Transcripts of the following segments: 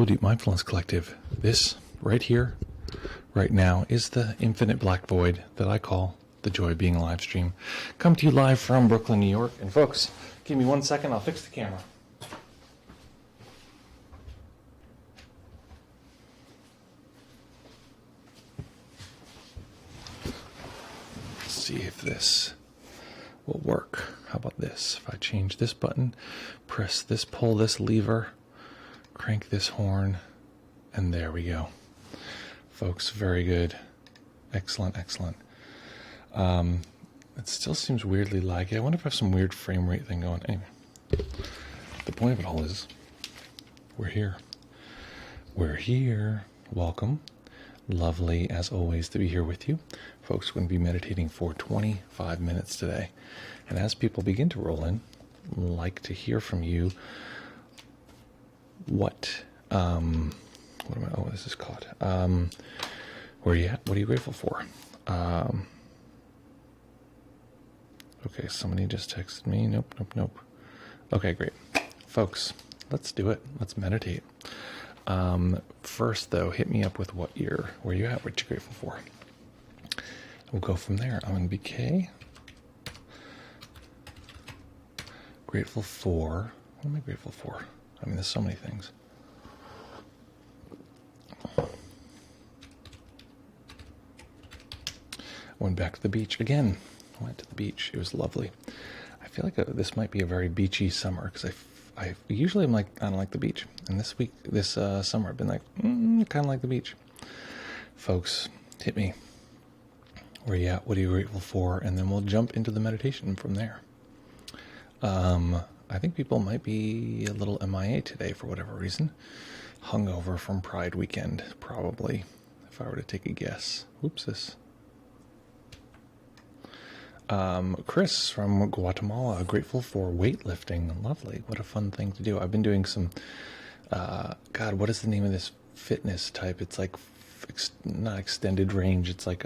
Hello, Deep Mindfulness Collective. This right here, right now, is the infinite black void that I call the Joy of Being Alive stream. Come to you live from Brooklyn, New York. And folks, give me 1 second, I'll fix the camera. Let's see if this will work. How about this? If I change this button, press this, pull this lever, crank this horn, and there we go. Folks, very good. Excellent, excellent. It still seems weirdly laggy. I wonder if I have some weird frame rate thing going. Anyway, the point of it all is we're here. We're here. Welcome. Lovely, as always, to be here with you. Folks, we're going to be meditating for 25 minutes today. And as people begin to roll in, I'd like to hear from you what am I, oh, this is caught. Where are you at? What are you grateful for? Okay, somebody just texted me. Nope. Okay, great. Folks, let's do it. Let's meditate. First, though, hit me up with where you at, what you're grateful for. We'll go from there. I'm in BK. Grateful for, what am I grateful for? I mean, there's so many things. Went back to the beach again. Went to the beach. It was lovely. I feel like this might be a very beachy summer because I usually am like, I don't like the beach. And this summer I've been like, kind of like the beach. Folks, hit me. Where you at? What are you grateful for? And then we'll jump into the meditation from there. I think people might be a little MIA today for whatever reason. Hungover from Pride weekend, probably, if I were to take a guess. Whoopsis. Chris from Guatemala, grateful for weightlifting. Lovely. What a fun thing to do. I've been doing some, God, what is the name of this fitness type? It's like, not extended range. It's like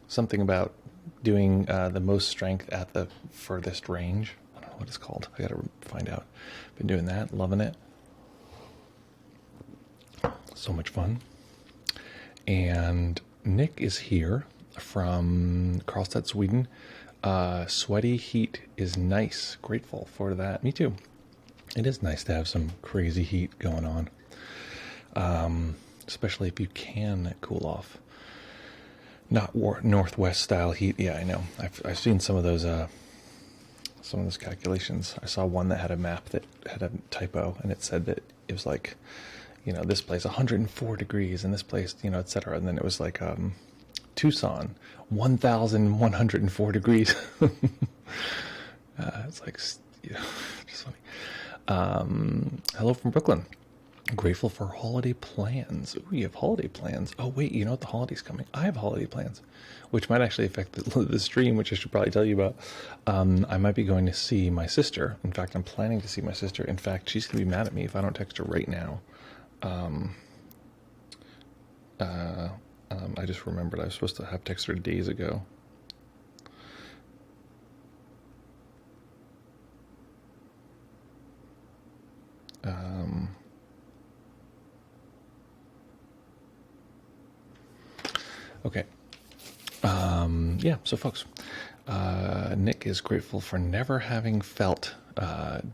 something about doing the most strength at the furthest range. I don't know what it's called. I gotta find out. Been doing that, loving it. So much fun. And Nick is here from Karlstad, Sweden. Sweaty heat is nice. Grateful for that. Me too. It is nice to have some crazy heat going on. Especially if you can cool off. Not Northwest style heat. Yeah, I know. I've seen some of those calculations. I saw one that had a map that had a typo, and it said that it was like, this place 104 degrees, and this place, etc. And then it was like Tucson, 1,104 degrees. It's like, just funny. Hello from Brooklyn. Grateful for holiday plans. Ooh, you have holiday plans. Oh, wait, you know what? The holiday's coming. I have holiday plans, which might actually affect the stream, which I should probably tell you about. I might be going to see my sister. In fact, I'm planning to see my sister. In fact, she's going to be mad at me if I don't text her right now. I just remembered I was supposed to have texted her days ago. Okay. Yeah, so folks, Nick is grateful for never having felt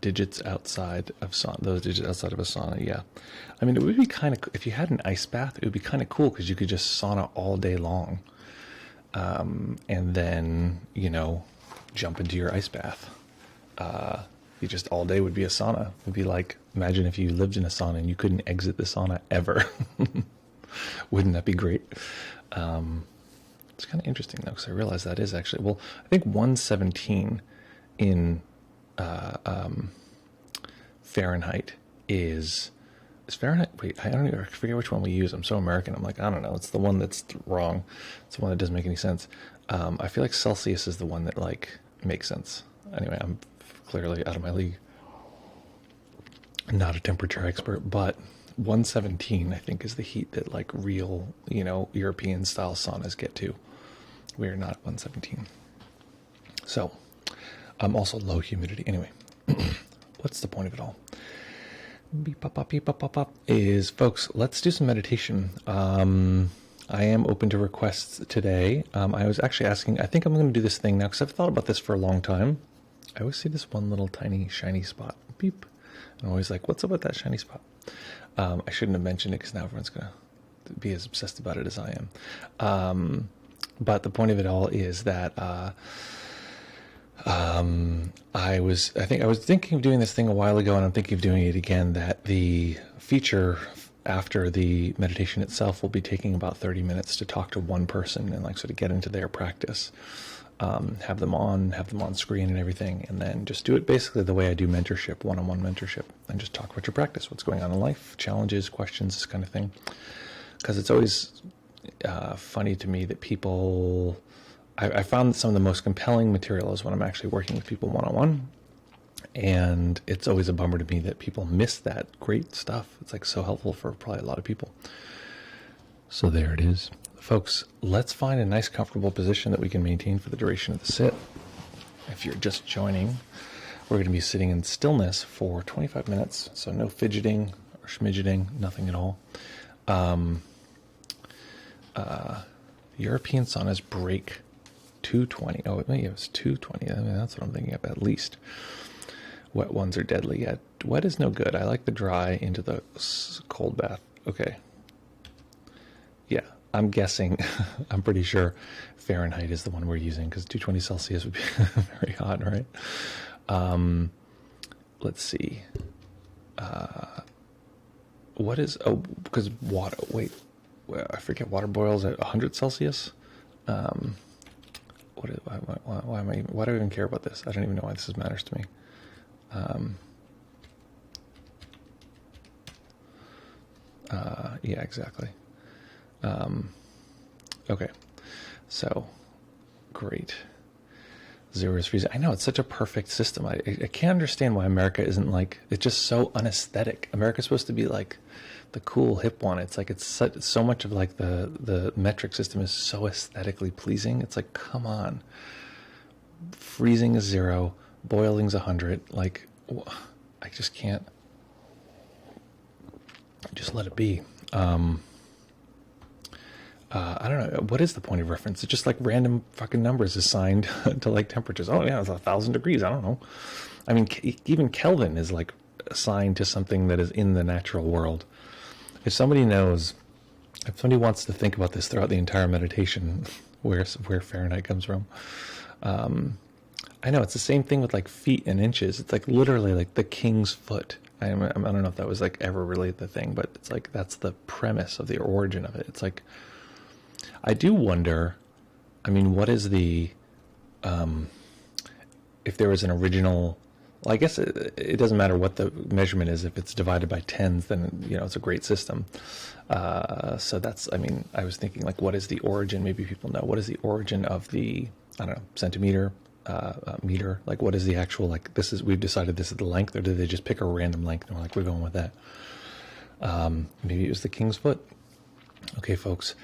digits outside of sauna, those digits outside of a sauna. Yeah. I mean, it would be kind of, if you had an ice bath, it would be kind of cool because you could just sauna all day long. And then, jump into your ice bath. You just all day would be a sauna. It'd be like, imagine if you lived in a sauna and you couldn't exit the sauna ever. Wouldn't that be great? It's kind of interesting though, because I realize that is actually, well, I think 117 in Fahrenheit is Fahrenheit. Wait, I forget which one we use. I'm so American. I'm like, I don't know. It's the one that's wrong. It's the one that doesn't make any sense. I feel like Celsius is the one that makes sense. Anyway, I'm clearly out of my league. Not a temperature expert, but 117, I think, is the heat that real, European style saunas get to. We are not 117. So, also low humidity. Anyway, what's the point of it all? beep, pop, pop, beep, pop, pop, pop, is, folks, let's do some meditation. I am open to requests today. I was actually asking, I think I'm going to do this thing now because I've thought about this for a long time. I always see this one little tiny shiny spot. Beep. I'm always like, what's up with that shiny spot? I shouldn't have mentioned it because now everyone's going to be as obsessed about it as I am. But the point of it all is that I was thinking of doing this thing a while ago, and I'm thinking of doing it again, that the feature after the meditation itself will be taking about 30 minutes to talk to one person and like sort of get into their practice. Have them on screen and everything, and then just do it basically the way I do mentorship, one-on-one mentorship, and just talk about your practice, what's going on in life, challenges, questions, this kind of thing. Because it's always funny to me that people, I found that some of the most compelling material is when I'm actually working with people one-on-one, and it's always a bummer to me that people miss that great stuff. It's like so helpful for probably a lot of people. So there it is. Folks, let's find a nice comfortable position that we can maintain for the duration of the sit. If you're just joining, we're going to be sitting in stillness for 25 minutes, so no fidgeting or schmidgeting, nothing at all. European saunas break 220. Oh, maybe it was 220. I mean, that's what I'm thinking of, at least. Wet ones are deadly. Yeah, wet is no good. I like the dry into the cold bath. Okay. Yeah, I'm guessing, I'm pretty sure Fahrenheit is the one we're using, because 220 Celsius would be very hot, right? Let's see. What is, because water, wait, I forget, water boils at 100 Celsius? Why do I even care about this? I don't even know why this matters to me. Yeah, exactly. Okay, so great. Zero is freezing. I know, it's such a perfect system. I can't understand why America isn't like, it's just so unaesthetic. America's supposed to be like the cool hip one. It's like, it's so much of like the metric system is so aesthetically pleasing. It's like, come on. Freezing is 0, boiling's 100. Like, I just can't. Just let it be. I don't know. What is the point of reference? It's just like random fucking numbers assigned to like temperatures. Oh yeah, it's 1,000 degrees. I don't know. I mean, even Kelvin is like assigned to something that is in the natural world. If somebody knows, if somebody wants to think about this throughout the entire meditation, where Fahrenheit comes from, I know it's the same thing with like feet and inches. It's like literally like the king's foot. I don't know if that was like ever really the thing, but it's like that's the premise of the origin of it. It's like, I do wonder, I mean, what is the, if there was an original, well, I guess it doesn't matter what the measurement is. If it's divided by tens, then, you know, it's a great system. So that's, I mean, I was thinking like, what is the origin? Maybe people know, what is the origin of the, I don't know, centimeter, meter? Like, what is the actual, like, this is, we've decided this is the length, or did they just pick a random length and we're like, we're going with that? Maybe it was the king's foot. Okay, folks.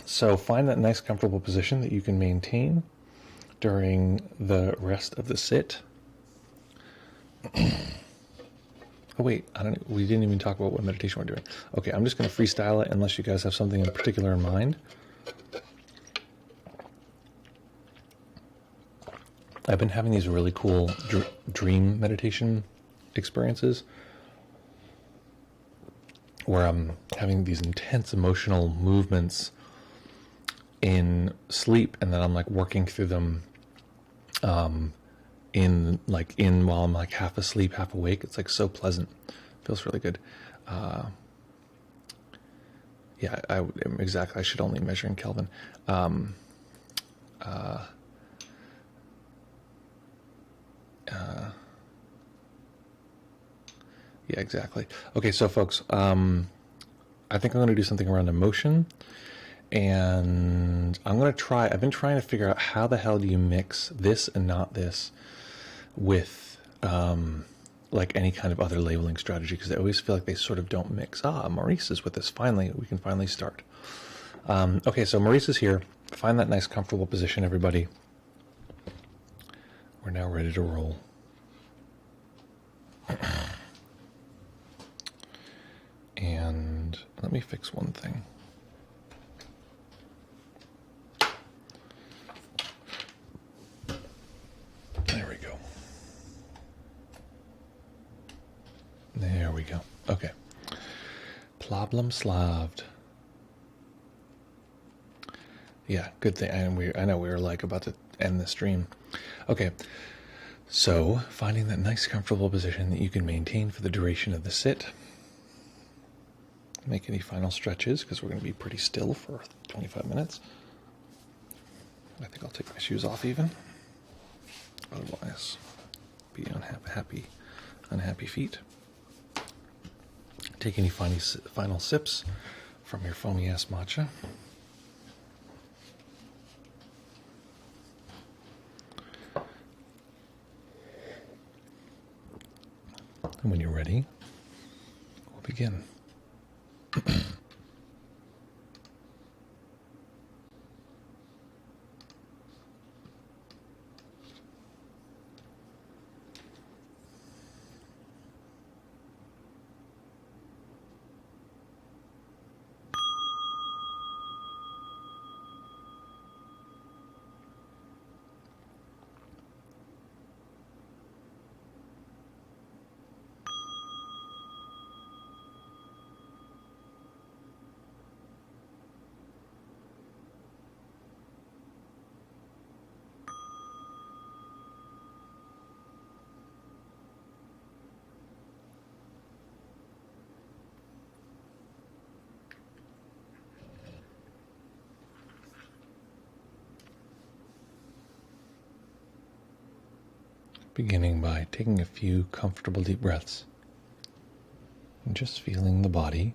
So find that nice comfortable position that you can maintain during the rest of the sit. Oh wait, we didn't even talk about what meditation we're doing. Okay, I'm just going to freestyle it unless you guys have something in particular in mind. I've been having these really cool dream meditation experiences where I'm having these intense emotional movements in sleep, and then I'm like working through them in while I'm like half asleep, half awake. It's like so pleasant. Feels really good. Yeah, exactly. I should only measure in Kelvin. Yeah, exactly. Okay, so folks, I think I'm going to do something around emotion, and I'm going to try, I've been trying to figure out how the hell do you mix this and not this with like any kind of other labeling strategy, because I always feel like they sort of don't mix. Maurice is with us. Finally, we can finally start. Okay, so Maurice is here. Find that nice comfortable position, everybody. We're now ready to roll. And let me fix one thing. There we go. There we go. Okay. Problem solved. Yeah, good thing. And I know we were like about to end the stream. Okay. So, finding that nice, comfortable position that you can maintain for the duration of the sit. Make any final stretches because we're going to be pretty still for 25 minutes. I think I'll take my shoes off even. Otherwise, be unhappy feet. Take any final sips from your foamy ass matcha. And when you're ready, we'll begin. Beginning by taking a few comfortable deep breaths and just feeling the body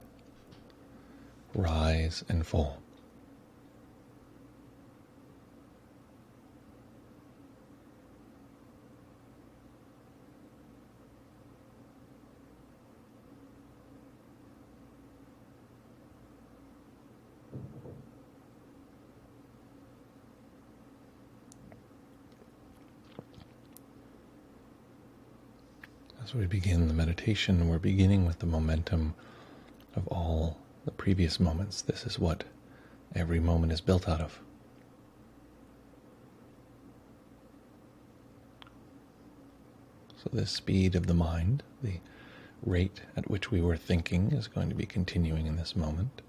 rise and fall. As we begin the meditation, we're beginning with the momentum of all the previous moments. This is what every moment is built out of. So the speed of the mind, the rate at which we were thinking, is going to be continuing in this moment.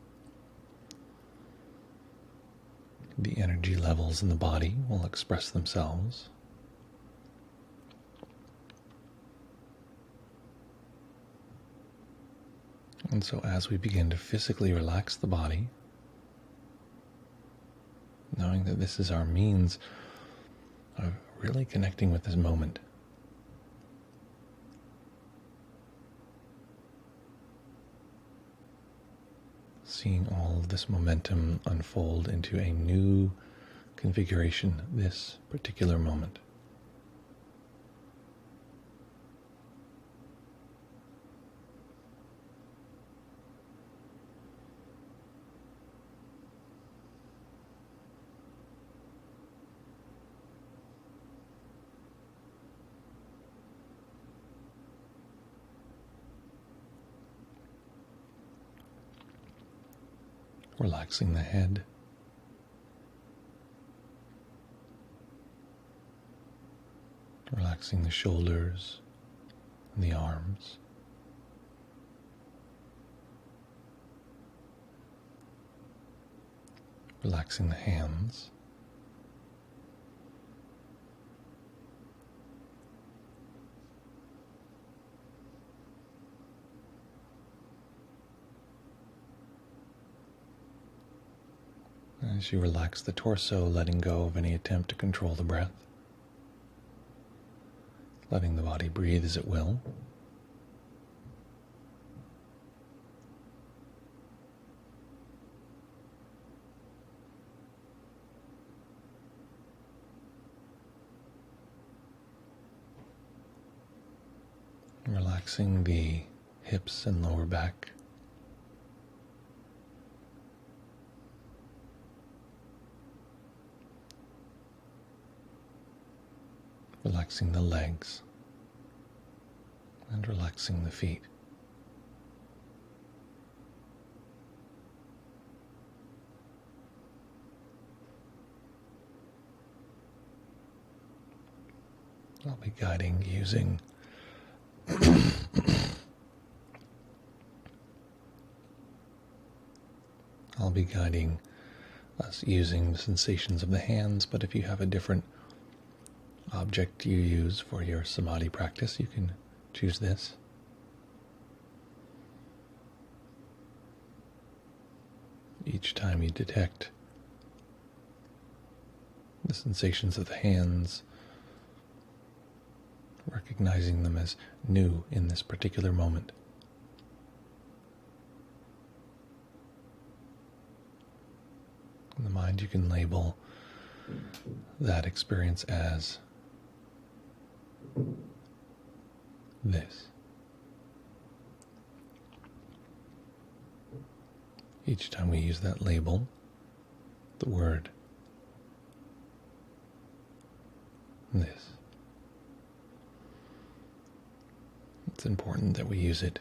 The energy levels in the body will express themselves. And so as we begin to physically relax the body, knowing that this is our means of really connecting with this moment, seeing all of this momentum unfold into a new configuration this particular moment. Relaxing the head, relaxing the shoulders and the arms, relaxing the hands, as you relax the torso, letting go of any attempt to control the breath, letting the body breathe as it will. Relaxing the hips and lower back. Relaxing the legs and relaxing the feet. I'll be guiding using I'll be guiding us using the sensations of the hands, but if you have a different object you use for your samadhi practice, you can choose this. Each time you detect the sensations of the hands, recognizing them as new in this particular moment. In the mind, you can label that experience as this. Each time we use that label, the word this, it's important that we use it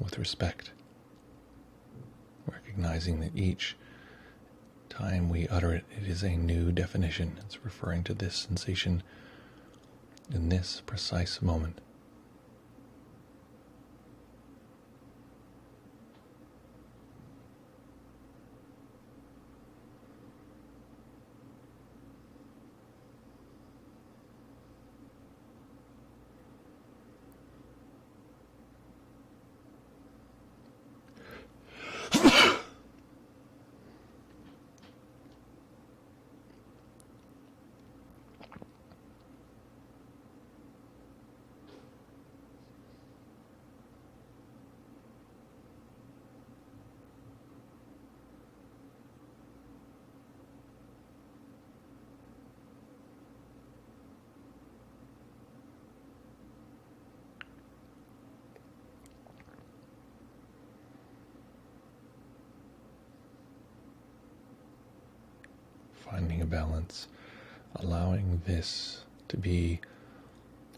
with respect, recognizing that each time we utter it, it is a new definition. It's referring to this sensation in this precise moment. Finding a balance, allowing this to be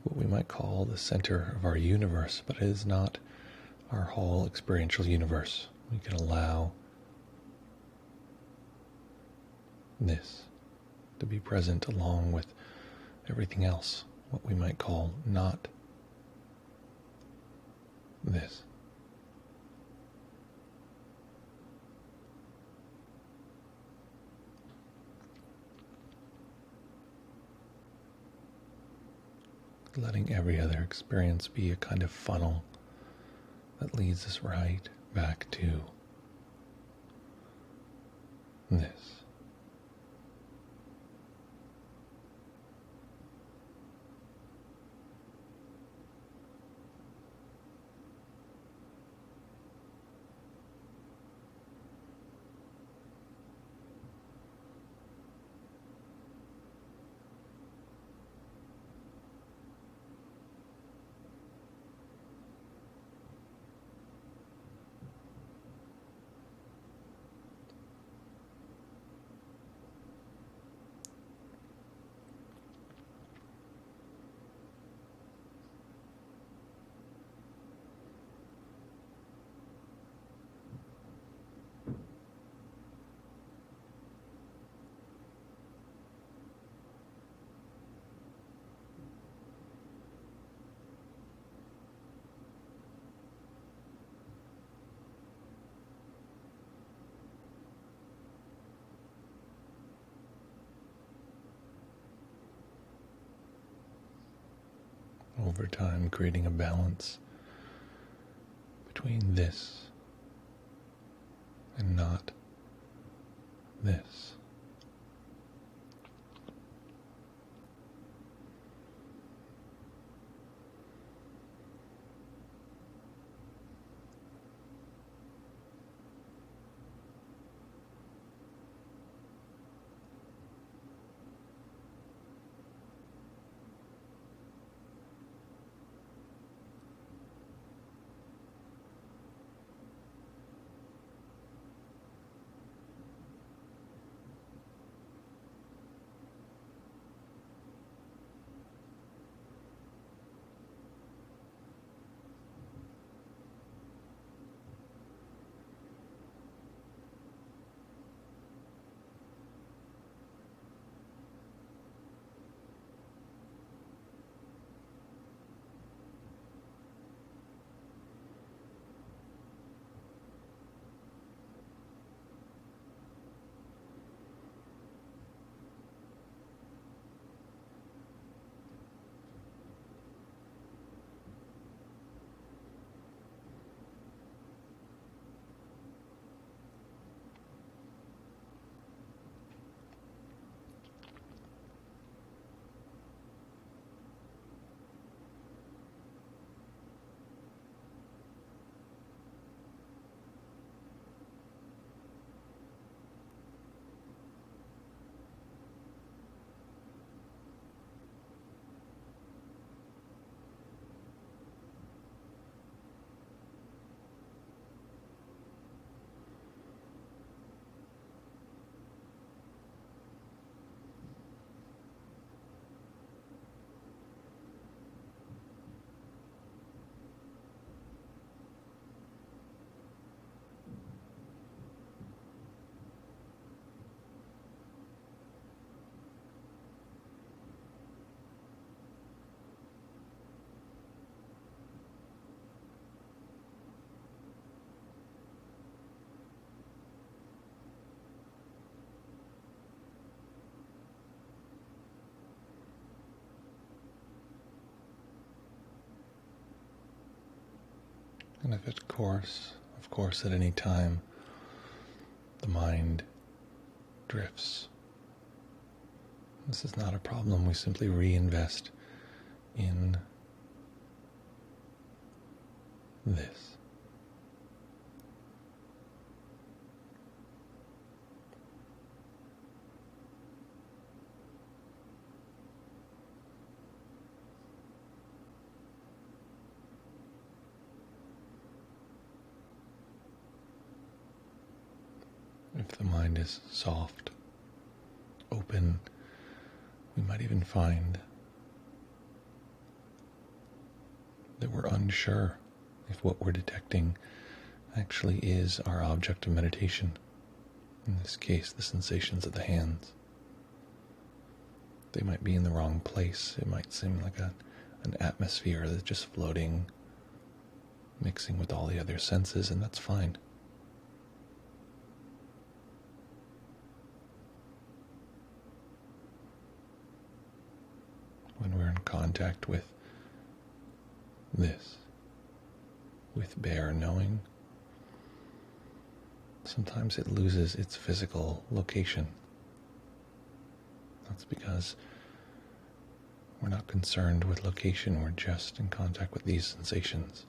what we might call the center of our universe, but it is not our whole experiential universe. We can allow this to be present along with everything else, what we might call not this. Letting every other experience be a kind of funnel that leads us right back to this. Over time, creating a balance between this and not this. And if of course, at any time, the mind drifts, this is not a problem. We simply reinvest in this. If the mind is soft, open, we might even find that we're unsure if what we're detecting actually is our object of meditation. In this case, the sensations of the hands. They might be in the wrong place. It might seem like an atmosphere that's just floating, mixing with all the other senses, and that's fine. When we're in contact with this, with bare knowing, sometimes it loses its physical location. That's because we're not concerned with location, we're just in contact with these sensations.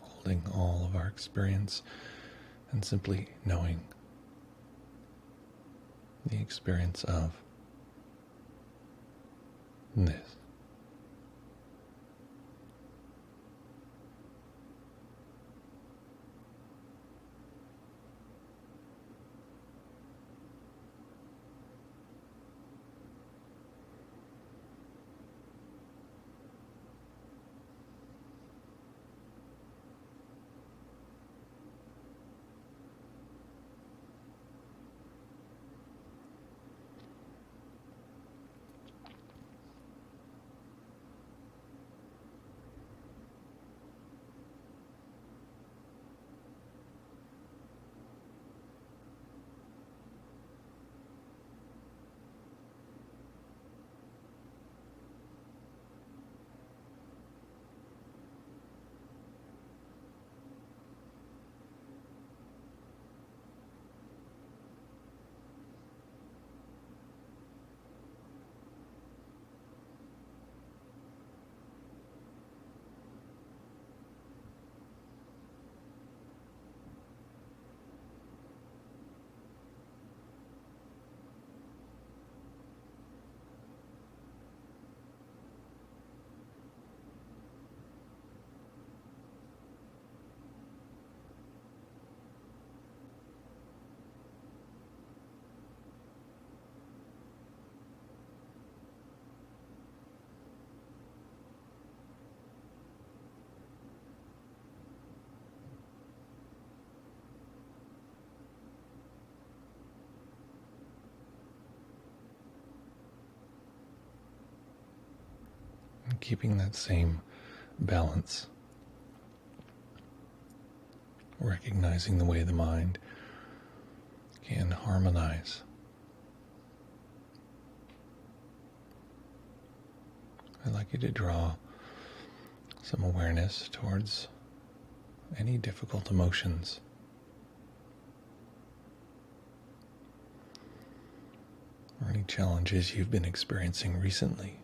Holding all of our experience and simply knowing the experience of this. And keeping that same balance, recognizing the way the mind can harmonize. I'd like you to draw some awareness towards any difficult emotions. Or any challenges you've been experiencing recently.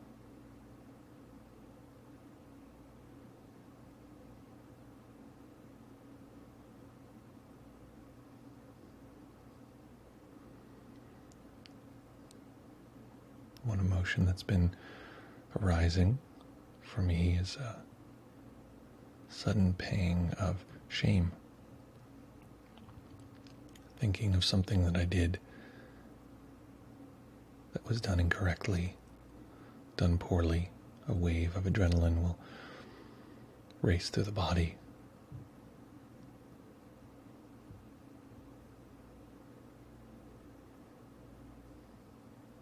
One emotion that's been arising for me is a sudden pang of shame. Thinking of something that I did that was done incorrectly, done poorly. A wave of adrenaline will race through the body.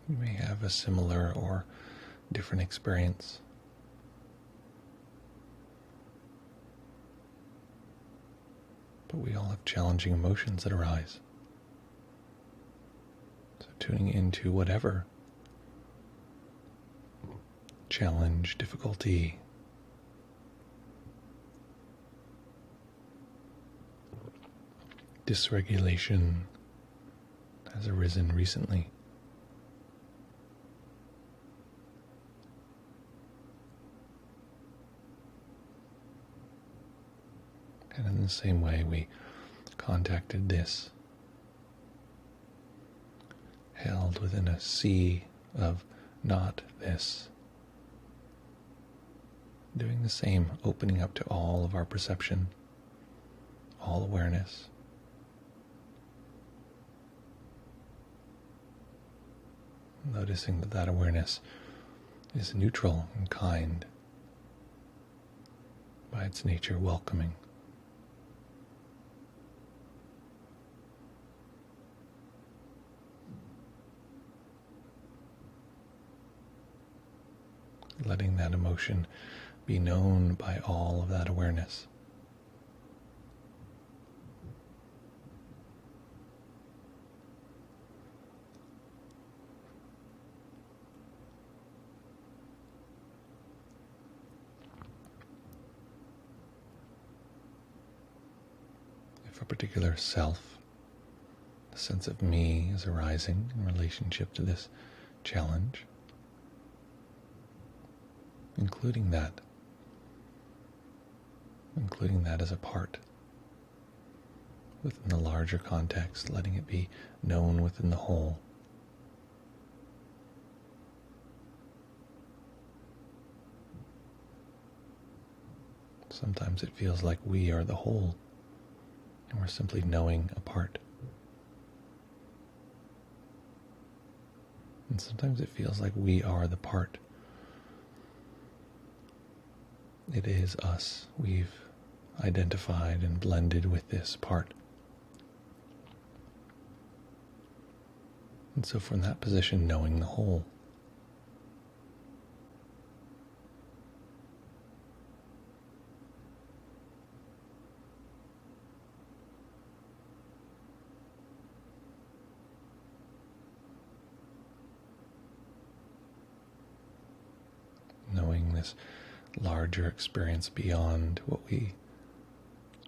You may have a similar or different experience. but we all have challenging emotions that arise. So tuning into whatever challenge, difficulty, dysregulation has arisen recently. And in the same way, we contacted this, held within a sea of not this, doing the same, opening up to all of our perception, all awareness. Noticing that that awareness is neutral and kind, by its nature welcoming. Letting that emotion be known by all of that awareness. If a particular self, a sense of me, is arising in relationship to this challenge, including that as a part within the larger context, letting it be known within the whole. Sometimes it feels like we are the whole, and we're simply knowing a part. And sometimes it feels like we are the part. It is us. We've identified and blended with this part. And so from that position, knowing the whole. Knowing this larger experience beyond what we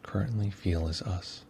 currently feel as us.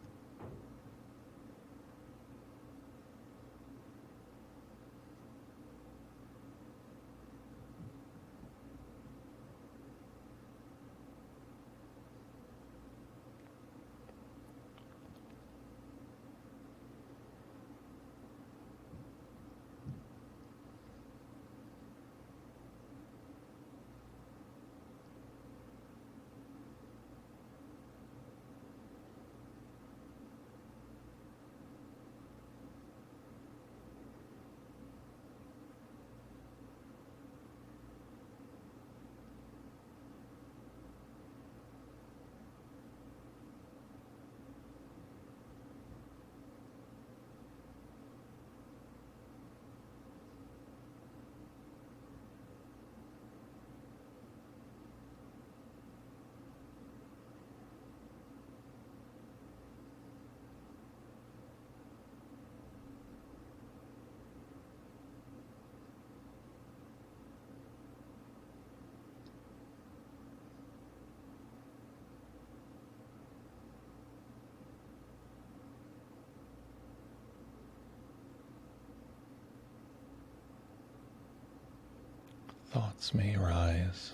Thoughts may arise,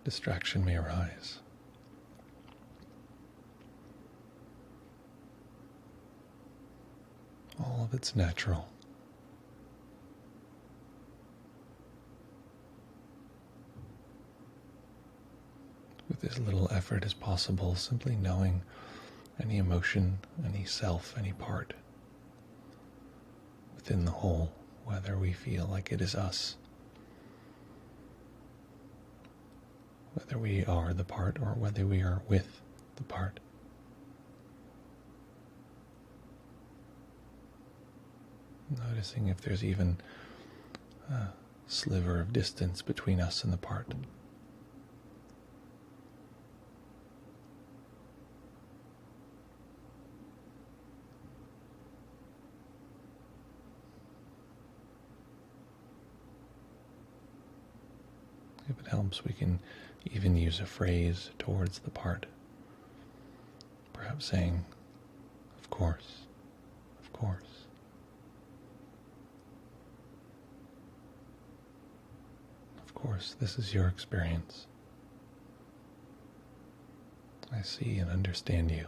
distraction may arise. All of it's natural. With as little effort as possible, simply knowing any emotion, any self, any part within the whole, whether we feel like it is us, whether we are the part or whether we are with the part. Noticing if there's even a sliver of distance between us and the part. If it helps, we can even use a phrase towards the part. Perhaps saying, of course, of course. Of course, this is your experience. I see and understand you.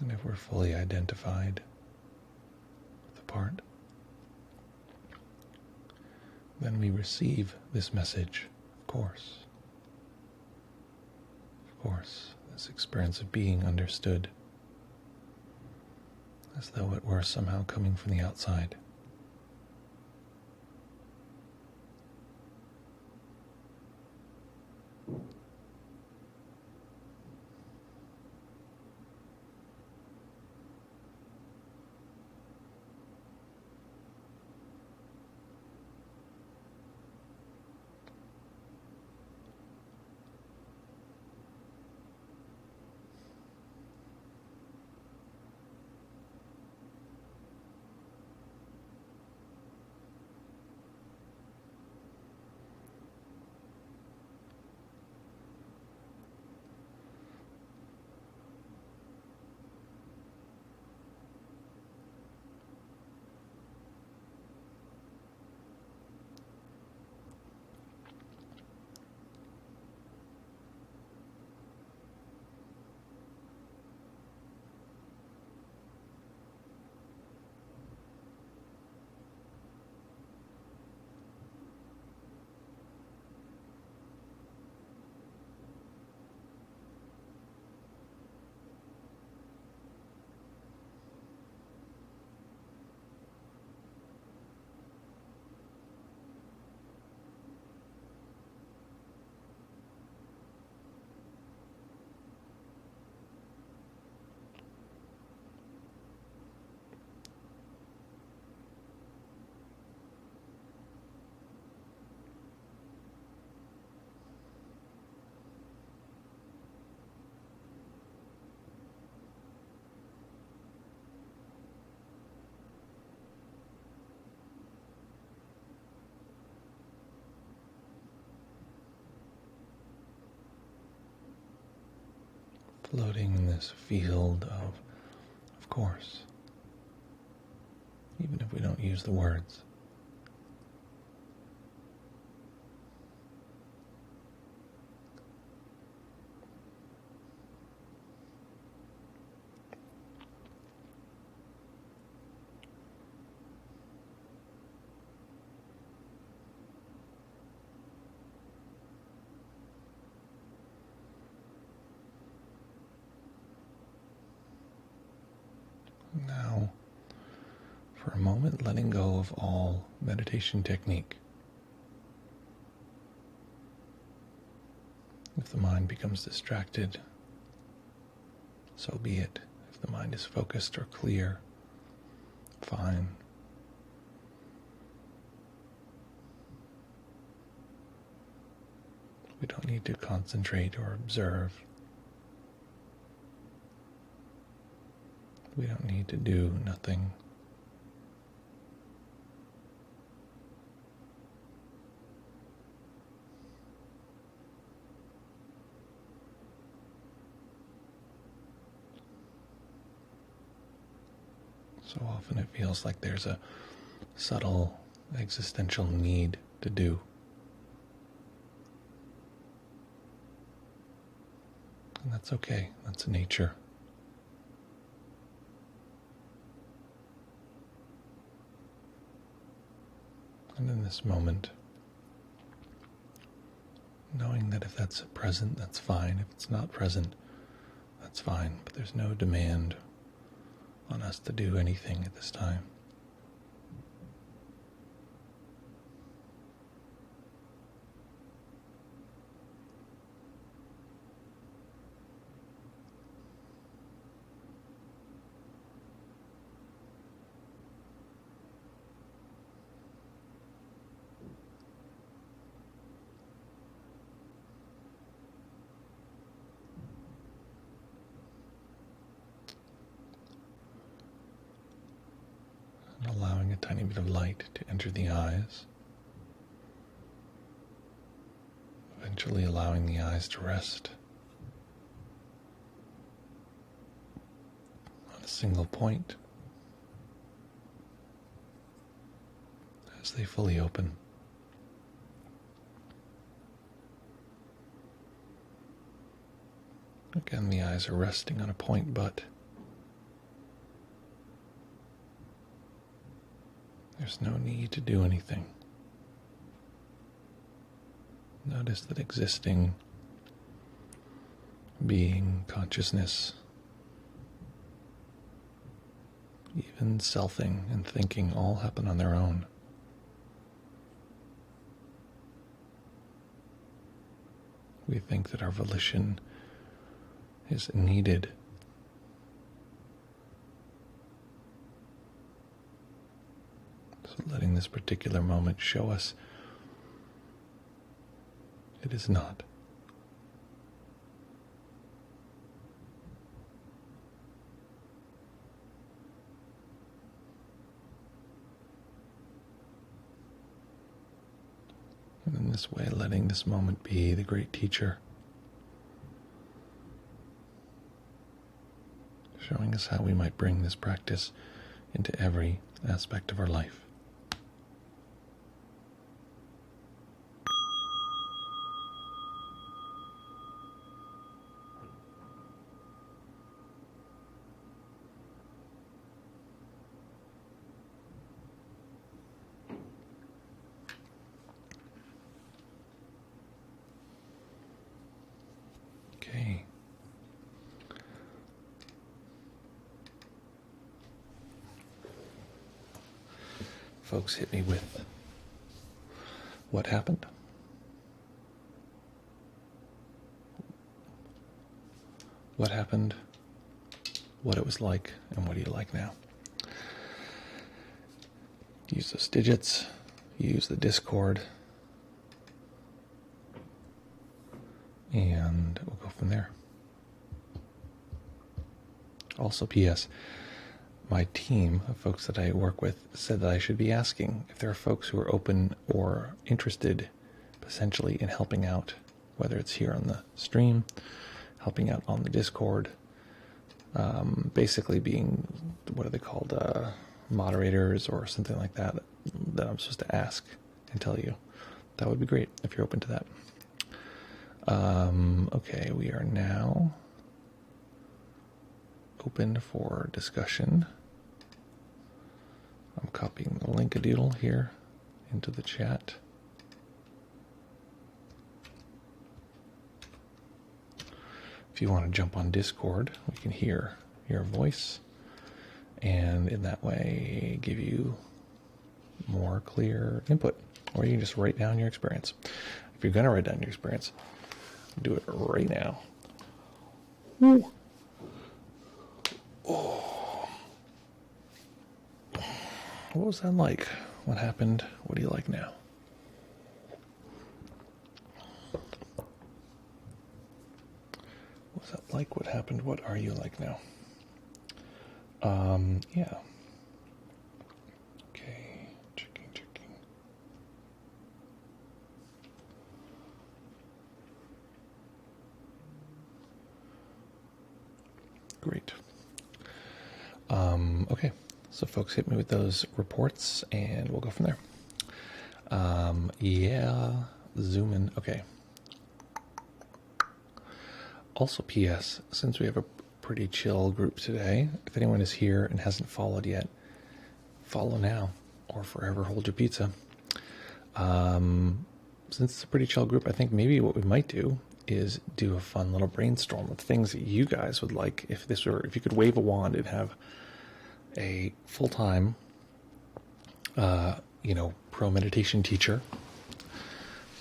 And if we're fully identified with the part, then we receive this message, of course. Of course, this experience of being understood, as though it were somehow coming from the outside. Floating in this field of course, even if we don't use the words. Now, for a moment, letting go of all meditation technique. If the mind becomes distracted, so be it. If the mind is focused or clear, fine. We don't need to concentrate or observe. We don't need to do nothing. So often it feels like there's a subtle existential need to do. And that's okay. That's nature. And in this moment, knowing that if that's present, that's fine. If it's not present, that's fine. But there's no demand on us to do anything at this time. tiny bit of light to enter the eyes, eventually allowing the eyes to rest on a single point as they fully open. Again, the eyes are resting on a point, but there's no need to do anything. Notice that existing, being, consciousness, even selfing and thinking all happen on their own. We think that our volition is needed. So letting this particular moment show us it is not. And in this way, letting this moment be the great teacher, showing us how we might bring this practice into every aspect of our life. Okay. Folks, hit me with what happened. What happened, what it was like, and what do you like now? Use those digits, use the Discord, and we'll go from there. Also, P.S., my team of folks that I work with said that I should be asking if there are folks who are open or interested potentially in helping out, whether it's here on the stream, helping out on the Discord, basically being, what are they called, moderators or something like that, that I'm supposed to ask and tell you. That would be great if you're open to that. Okay, we are now open for discussion. I'm copying the link-a-doodle here into the chat. If you want to jump on Discord, we can hear your voice, and in that way give you more clear input. Or you can just write down your experience. If you're going to write down your experience, do it right now. Ooh. Oh. What was that like? What happened? What do you like now? What was that like? What happened? What are you like now? Yeah. Okay, checking. Great. Okay, so folks, hit me with those reports and we'll go from there. Yeah, zoom in. Okay. Also, P.S., since we have a pretty chill group today, if anyone is here and hasn't followed yet, follow now or forever hold your pizza. Since it's a pretty chill group, I think maybe what we might do is do a fun little brainstorm of things that you guys would like if you could wave a wand and have a full-time, pro meditation teacher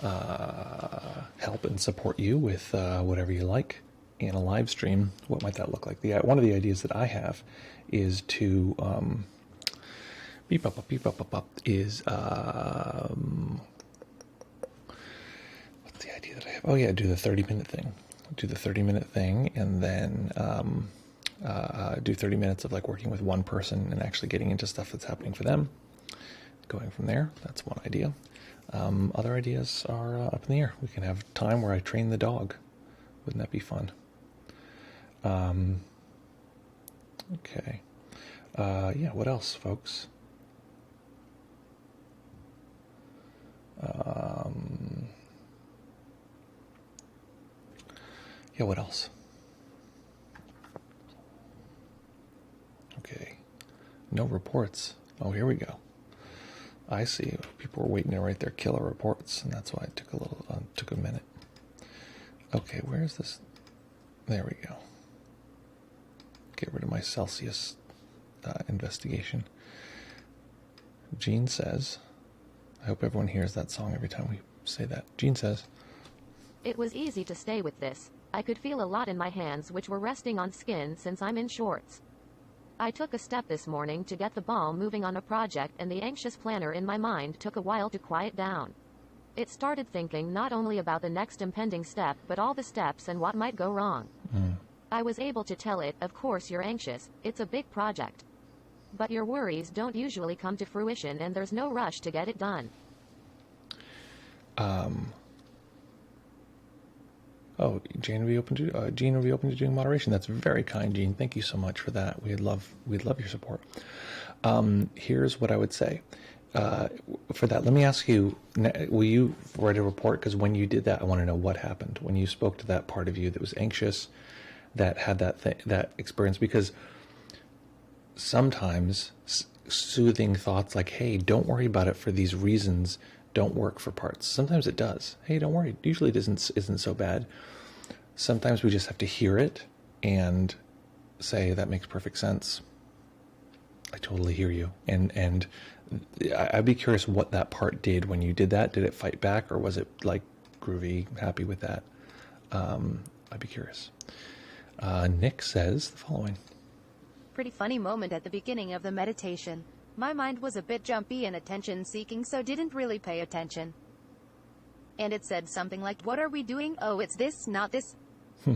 help and support you with whatever you like in a live stream. What might that look like? One of the ideas that I have is to beep up is what's the idea that I have? Oh yeah, do the 30-minute thing. Do the 30-minute thing, and then do 30 minutes of like working with one person and actually getting into stuff that's happening for them. going from there. That's one idea. Other ideas are up in the air. We can have time where I train the dog. Wouldn't that be fun? Okay. Yeah, what else, folks? Yeah, what else? Okay. No reports. Oh, here we go. I see. People were waiting to write their killer reports, and that's why it took a minute. Okay, where is this? There we go. Get rid of my Celsius investigation. Gene says, I hope everyone hears that song every time we say that. Gene says, it was easy to stay with this. I could feel a lot in my hands which were resting on skin since I'm in shorts. I took a step this morning to get the ball moving on a project, and the anxious planner in my mind took a while to quiet down. It started thinking not only about the next impending step but all the steps and what might go wrong. I was able to tell it, of course you're anxious, it's a big project. But your worries don't usually come to fruition and there's no rush to get it done. Oh, Gene will be open to doing moderation. That's very kind, Gene. Thank you so much for that. We'd love your support. Here's what I would say. For that, let me ask you: will you write a report? Because when you did that, I want to know what happened when you spoke to that part of you that was anxious, that had that experience. Because sometimes soothing thoughts like, "Hey, don't worry about it for these reasons," don't work for parts. Sometimes it does. Hey, don't worry. Usually it isn't so bad. Sometimes we just have to hear it and say, that makes perfect sense. I totally hear you. And I'd be curious what that part did when you did that. Did it fight back, or was it like groovy, happy with that? I'd be curious. Nick says the following. Pretty funny moment at the beginning of the meditation. My mind was a bit jumpy and attention-seeking, so didn't really pay attention. And it said something like, what are we doing? Oh, it's this, not this.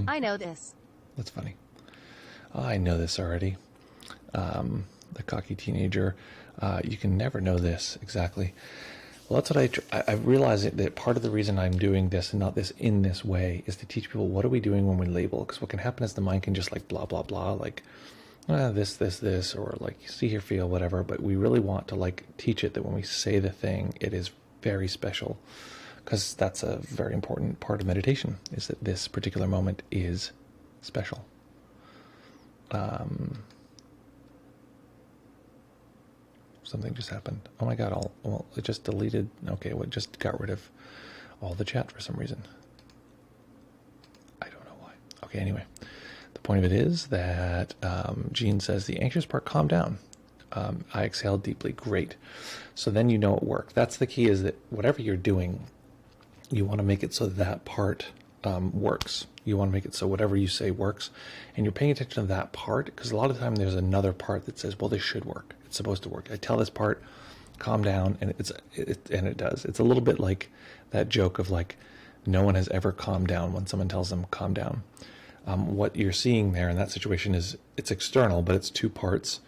I know this. That's funny. I know this already. The cocky teenager. You can never know this exactly. Well, that's what I realize that part of the reason I'm doing this and not this in this way is to teach people what are we doing when we label. Because what can happen is the mind can just like blah, blah, blah, like this, or like see, hear, feel, whatever. But we really want to like teach it that when we say the thing, it is very special. Because that's a very important part of meditation, is that this particular moment is special. Something just happened. Oh my God, it just deleted. Okay, well, it just got rid of all the chat for some reason. I don't know why. Okay, anyway. The point of it is that Gene says the anxious part calmed down. I exhaled deeply. Great. So then you know it worked. That's the key, is that whatever you're doing, you want to make it so that part works. You want to make it so whatever you say works. And you're paying attention to that part, because a lot of the time there's another part that says, well, this should work. It's supposed to work. I tell this part, calm down, and it does. It's a little bit like that joke of like, no one has ever calmed down when someone tells them calm down. What you're seeing there in that situation is it's external, but it's two parts.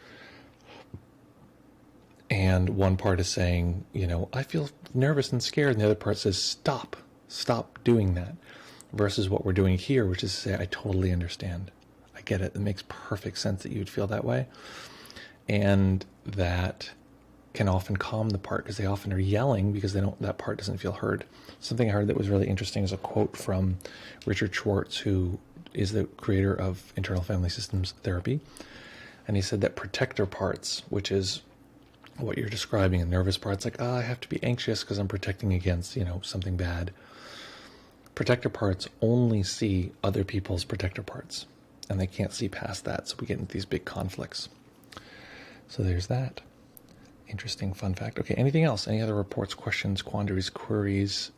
And one part is saying, I feel nervous and scared. And the other part says, stop doing that. Versus what we're doing here, which is to say, I totally understand. I get it. It makes perfect sense that you would feel that way. And that can often calm the part, because they often are yelling because that part doesn't feel heard. Something I heard that was really interesting is a quote from Richard Schwartz, who is the creator of internal family systems therapy. And he said that protector parts, which is what you're describing, and nervous parts, like, I have to be anxious because I'm protecting against, something bad. Protector parts only see other people's protector parts, and they can't see past that, so we get into these big conflicts. So there's that. Interesting fun fact. Okay, anything else? Any other reports, questions, quandaries, queries,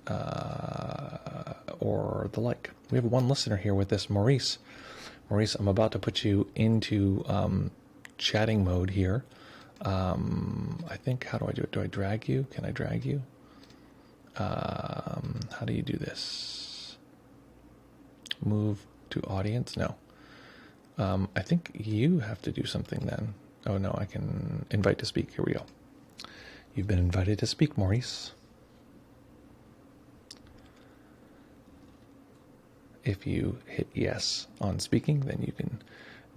or the like? We have one listener here with this, Maurice. Maurice, I'm about to put you into chatting mode here. I think, how do I do it? Do I drag you? Can I drag you? How do you do this? Move to audience? No. I think you have to do something then. Oh no, I can invite to speak. Here we go. You've been invited to speak, Maurice. If you hit yes on speaking, then you can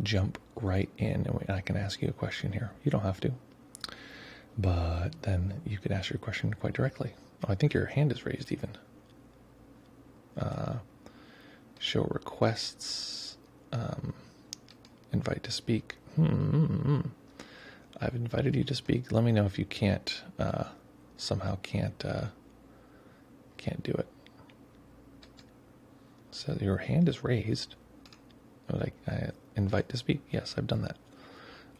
jump right in and I can ask you a question here. You don't have to, but then you can ask your question quite directly. Oh, I think your hand is raised even. Show requests, invite to speak. I've invited you to speak. Let me know if you can't, somehow can't do it. So your hand is raised. Like, I invite to speak. Yes, I've done that.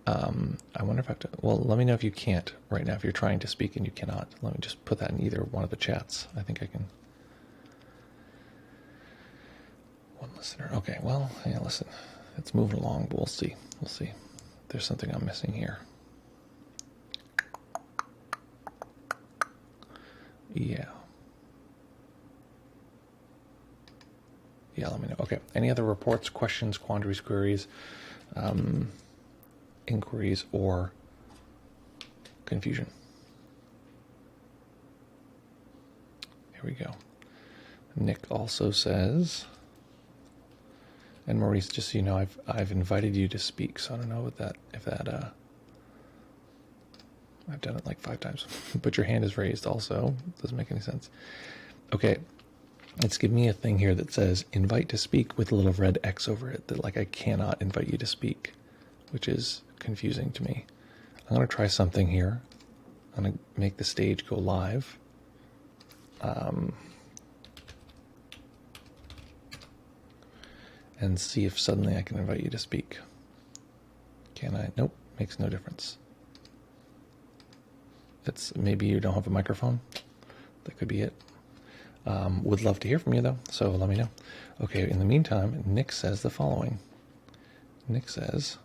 I wonder if I have to. Well, let me know if you can't right now. If you're trying to speak and you cannot, let me just put that in either one of the chats. I think I can. One listener. Okay. Well, yeah. Listen, it's moving along, but we'll see. We'll see. There's something I'm missing here. Yeah. Yeah, let me know. Okay. Any other reports, questions, quandaries, queries, inquiries, or confusion? Here we go. Nick also says, and Maurice, just so you know, I've invited you to speak, so I don't know if that I've done it like 5 times. But your hand is raised also. Doesn't make any sense. Okay. It's giving me a thing here that says invite to speak with a little red X over it, that like I cannot invite you to speak, which is confusing to me. I'm going to try something here. I'm going to make the stage go live. And see if suddenly I can invite you to speak. Can I? Nope, makes no difference. It's maybe you don't have a microphone. That could be it. Would love to hear from you, though, so let me know. Okay, in the meantime, Nick says the following. Nick says...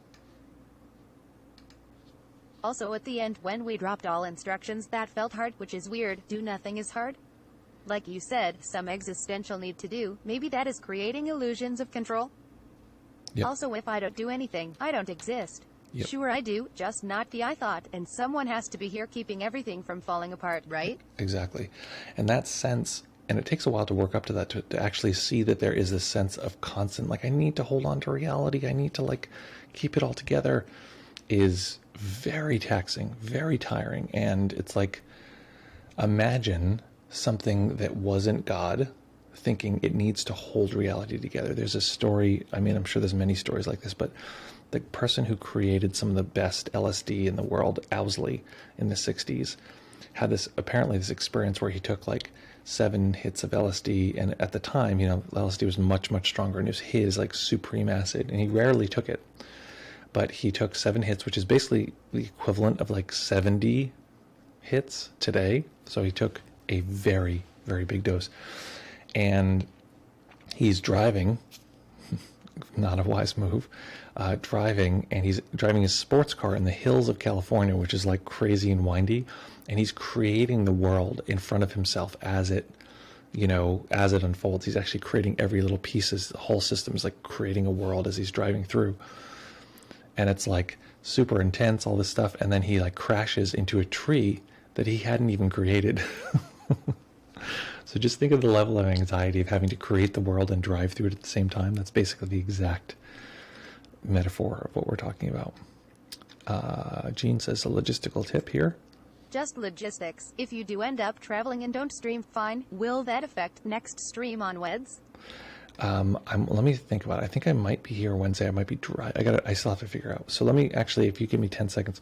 Also at the end, when we dropped all instructions, that felt hard, which is weird. Do nothing is hard? Like you said, some existential need to do. Maybe that is creating illusions of control? Yep. Also, if I don't do anything, I don't exist. Yep. Sure I do, just not the I thought, and someone has to be here keeping everything from falling apart, right? Exactly. And that sense... And it takes a while to work up to that, to actually see that there is this sense of constant, like, I need to hold on to reality, I need to, like, keep it all together, is very taxing, very tiring. And it's like, imagine something that wasn't God thinking it needs to hold reality together. There's a story, I mean, I'm sure there's many stories like this, but the person who created some of the best LSD in the world, Owsley, in the 60s, had this, apparently this experience where he took like 7 hits of LSD, and at the time, you know, LSD was much, much stronger, and it was his like supreme acid, and he rarely took it. But he took 7 hits, which is basically the equivalent of like 70 hits today. So he took a very, very big dose. And he's driving, not a wise move, driving, and he's driving his sports car in the hills of California, which is like crazy and windy. And he's creating the world in front of himself as it, you know, as it unfolds. He's actually creating every little piece. The whole system is like creating a world as he's driving through. And it's like super intense, all this stuff. And then he like crashes into a tree that he hadn't even created. So just think of the level of anxiety of having to create the world and drive through it at the same time. That's basically the exact metaphor of what we're talking about. Jean says a logistical tip here. Just logistics. If you do end up traveling and don't stream, fine. Will that affect next stream on Weds? Let me think about it. I think I might be here Wednesday. I might be dry. I still have to figure out. So let me actually, if you give me 10 seconds,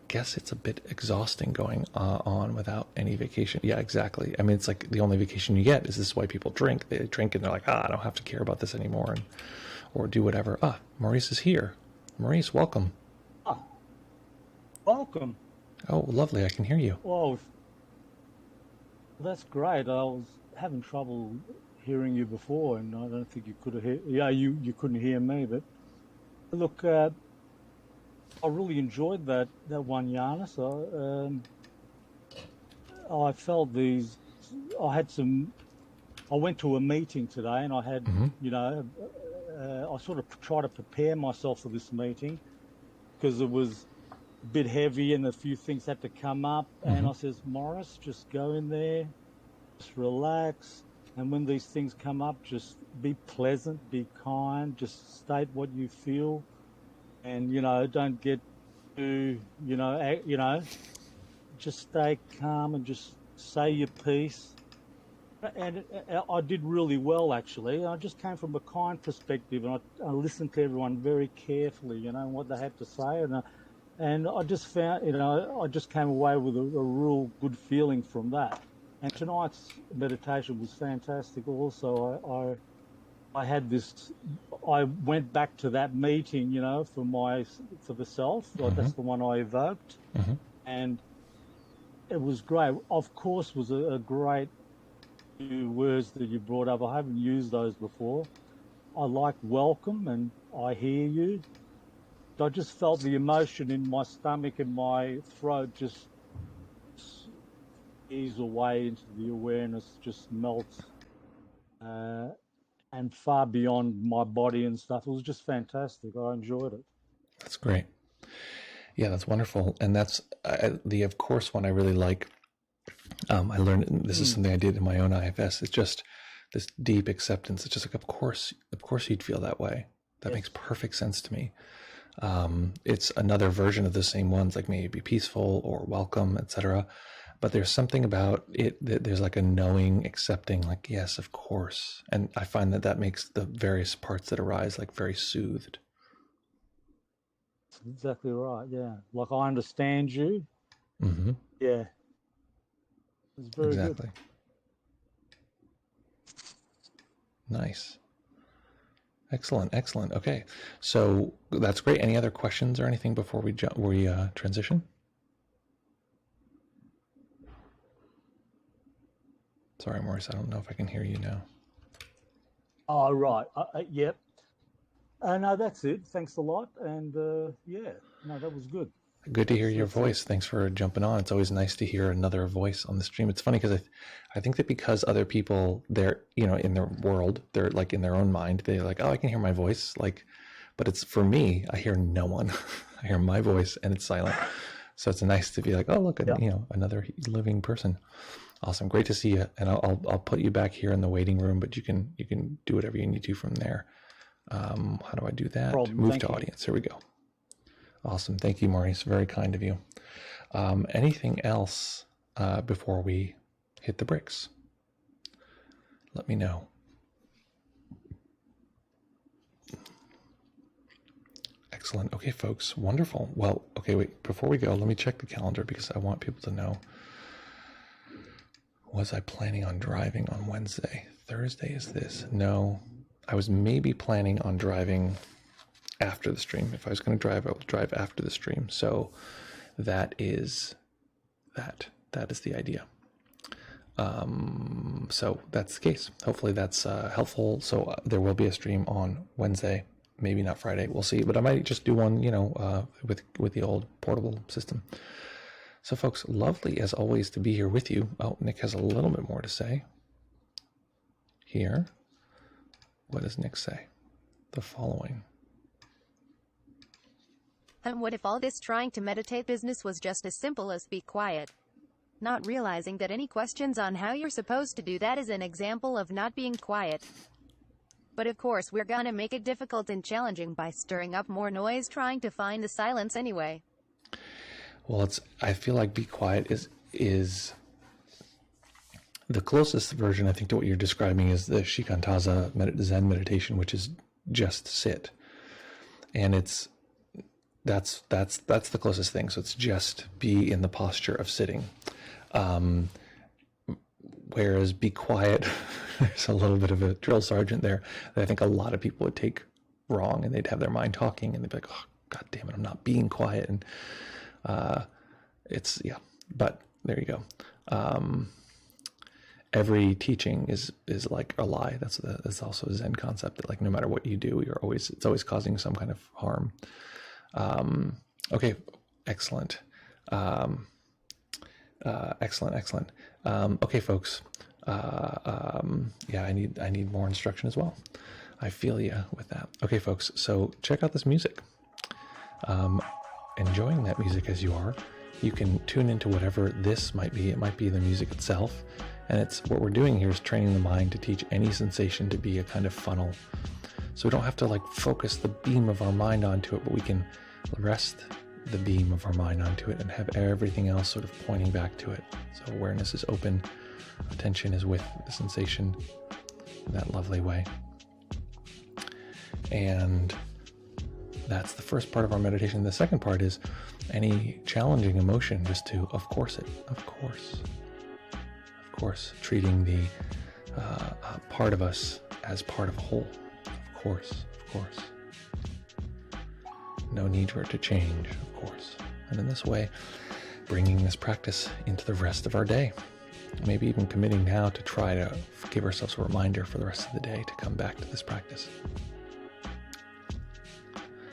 guess it's a bit exhausting going on without any vacation. Yeah, exactly. I mean, it's like the only vacation you get is this why people drink. They drink and they're like, I don't have to care about this anymore, or do whatever. Maurice is here. Maurice, welcome. Welcome. Oh, lovely. I can hear you. Well, that's great. I was having trouble hearing you before, and I don't think you could have heard. Yeah, you couldn't hear me, but look, I really enjoyed that one, Giannis. I felt these. I went to a meeting today, and I had, I sort of tried to prepare myself for this meeting because it was a bit heavy and a few things had to come up. And I says, Morris, just go in there, just relax. And when these things come up, just be pleasant, be kind, just state what you feel. And, don't get too, just stay calm and just say your piece. And I did really well, actually. I just came from a kind perspective, and I listened to everyone very carefully, what they had to say. And I just found, I just came away with a real good feeling from that. And tonight's meditation was fantastic also. I had this, I went back to that meeting, for the self. That's the one I evoked. And it was great. Of course, was a great few words that you brought up. I haven't used those before. I like welcome and I hear you. I just felt the emotion in my stomach and my throat just ease away into the awareness, just melts. And far beyond my body and stuff. It was just fantastic. I enjoyed it. That's great. Yeah, that's wonderful. And that's the of course one I really like. I learned this is something I did in my own IFS. It's just this deep acceptance. It's just like, of course you'd feel that way. That makes perfect sense to me. It's another version of the same ones, like maybe be peaceful or welcome, etc. But there's something about it that there's like a knowing, accepting, like, yes, of course. And I find that makes the various parts that arise like very soothed. That's exactly right. Yeah. Like, I understand you. Yeah. It's very exactly. good. Nice. Excellent. Okay. So that's great. Any other questions or anything before we transition? Sorry, Maurice, I don't know if I can hear you now. Oh, right. Yep. No, that's it. Thanks a lot. And that was good. Good to hear your voice. Thanks for jumping on. It's always nice to hear another voice on the stream. It's funny because I think that because other people, they're, in their world, they're like in their own mind, they're like, oh, I can hear my voice. Like, but it's for me, I hear no one. I hear my voice and it's silent. So it's nice to be like, oh, look, another living person. Awesome. Great to see you. And I'll put you back here in the waiting room, but you can do whatever you need to from there. How do I do that? Move to audience. Here we go. Awesome. Thank you, Maurice. Very kind of you. Anything else before we hit the bricks? Let me know. Excellent. Okay, folks. Wonderful. Well, okay, wait. Before we go, let me check the calendar because I want people to know. Was I planning on driving on Wednesday? Thursday is this? No. I was maybe planning on driving after the stream. If I was going to drive, I would drive after the stream. So that is the idea. So that's the case. Hopefully that's helpful. So there will be a stream on Wednesday, maybe not Friday. We'll see. But I might just do one, with the old portable system. So folks, lovely as always to be here with you. Oh, Nick has a little bit more to say here. What does Nick say? The following. And what if all this trying to meditate business was just as simple as be quiet? Not realizing that any questions on how you're supposed to do that is an example of not being quiet. But of course we're gonna make it difficult and challenging by stirring up more noise trying to find the silence anyway. Well, I feel like be quiet is the closest version, I think, to what you're describing is the Shikantaza Zen meditation, which is just sit. And that's the closest thing. So it's just be in the posture of sitting. Whereas be quiet, there's a little bit of a drill sergeant there that I think a lot of people would take wrong, and they'd have their mind talking and they'd be like, oh, God damn it, I'm not being quiet. And but there you go. Every teaching is like a lie. That's also a Zen concept that, like, no matter what you do, it's always causing some kind of harm. Okay, excellent. Excellent. Okay, folks. I need more instruction as well. I feel you with that. Okay, folks. So check out this music. enjoying that music as you are, you can tune into whatever this might be. It might be the music itself. And it's what we're doing here is training the mind to teach any sensation to be a kind of funnel. So we don't have to like focus the beam of our mind onto it, but we can rest the beam of our mind onto it and have everything else sort of pointing back to it. So awareness is open, attention is with the sensation in that lovely way. And that's the first part of our meditation. The second part is any challenging emotion, just to, of course, treating the part of us as part of a whole. Of course. No need for it to change, of course. And in this way, bringing this practice into the rest of our day. Maybe even committing now to try to give ourselves a reminder for the rest of the day to come back to this practice.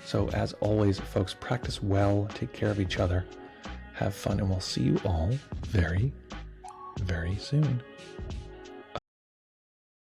So as always, folks, practice well, take care of each other, have fun, and we'll see you all very, very soon.